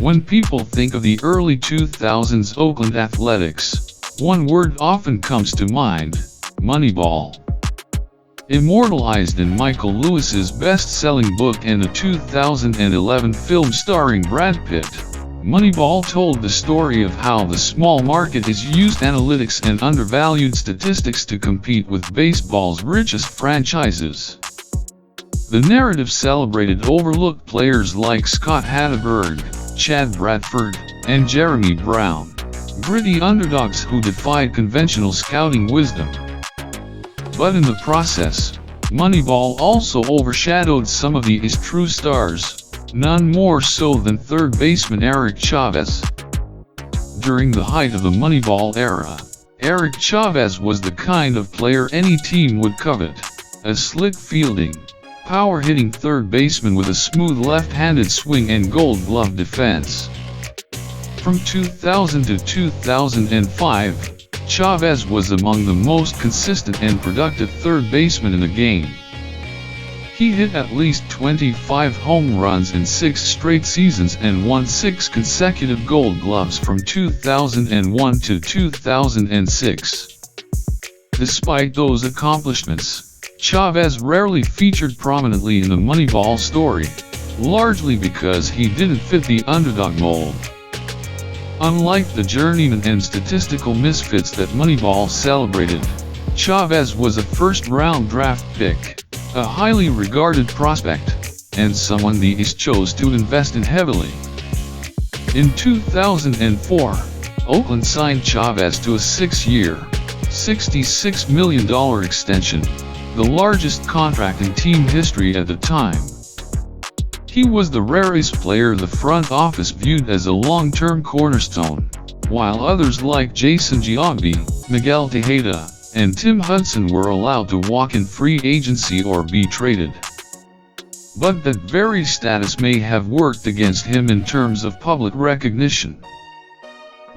When people think of the early 2000s Oakland Athletics, one word often comes to mind: Moneyball. Immortalized in Michael Lewis's best-selling book and a 2011 film starring Brad Pitt, Moneyball told the story of how the small market has used analytics and undervalued statistics to compete with baseball's richest franchises. The narrative celebrated overlooked players like Scott Hatteberg, Chad Bradford, and Jeremy Brown, gritty underdogs who defied conventional scouting wisdom. But in the process, Moneyball also overshadowed some of these true stars, none more so than third baseman Eric Chavez. During the height of the Moneyball era, Eric Chavez was the kind of player any team would covet: a slick fielding, power-hitting third baseman with a smooth left-handed swing and gold glove defense. From 2000 to 2005, Chavez was among the most consistent and productive third basemen in the game. He hit at least 25 home runs in 6 straight seasons and won 6 consecutive Gold Gloves from 2001 to 2006. Despite those accomplishments, Chavez rarely featured prominently in the Moneyball story, largely because he didn't fit the underdog mold. Unlike the journeyman and statistical misfits that Moneyball celebrated, Chavez was a first-round draft pick, a highly regarded prospect, and someone the East chose to invest in heavily. In 2004, Oakland signed Chavez to a 6-year, $66 million extension, the largest contract in team history at the time. He was the rarest player the front office viewed as a long-term cornerstone, while others like Jason Giambi, Miguel Tejeda, and Tim Hudson were allowed to walk in free agency or be traded. But that very status may have worked against him in terms of public recognition.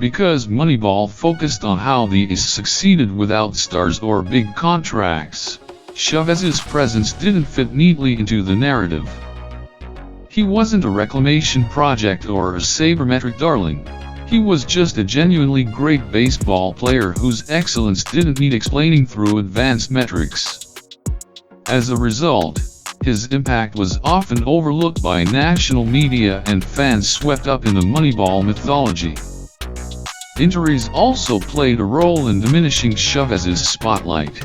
Because Moneyball focused on how the East succeeded without stars or big contracts, Chavez's presence didn't fit neatly into the narrative. He wasn't a reclamation project or a sabermetric darling. He was just a genuinely great baseball player whose excellence didn't need explaining through advanced metrics. As a result, his impact was often overlooked by national media and fans swept up in the Moneyball mythology. Injuries also played a role in diminishing Chavez's spotlight.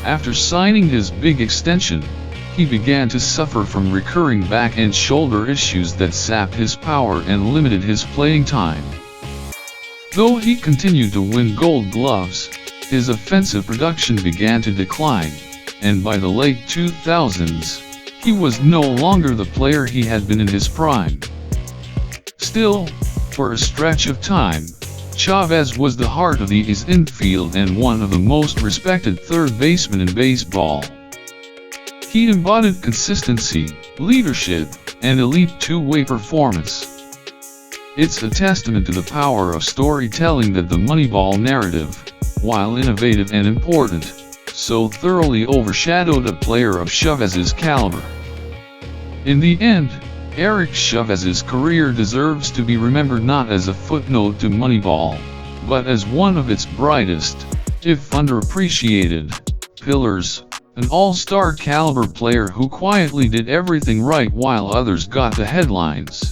After signing his big extension, he began to suffer from recurring back and shoulder issues that sapped his power and limited his playing time. Though he continued to win Gold Gloves, his offensive production began to decline, and by the late 2000s, he was no longer the player he had been in his prime. Still, for a stretch of time, Chavez was the heart of the A's infield and one of the most respected third basemen in baseball. He embodied consistency, leadership, and elite two-way performance. It's a testament to the power of storytelling that the Moneyball narrative, while innovative and important, so thoroughly overshadowed a player of Chavez's caliber. In the end, Eric Chavez's career deserves to be remembered not as a footnote to Moneyball, but as one of its brightest, if underappreciated, pillars. An all-star caliber player who quietly did everything right while others got the headlines.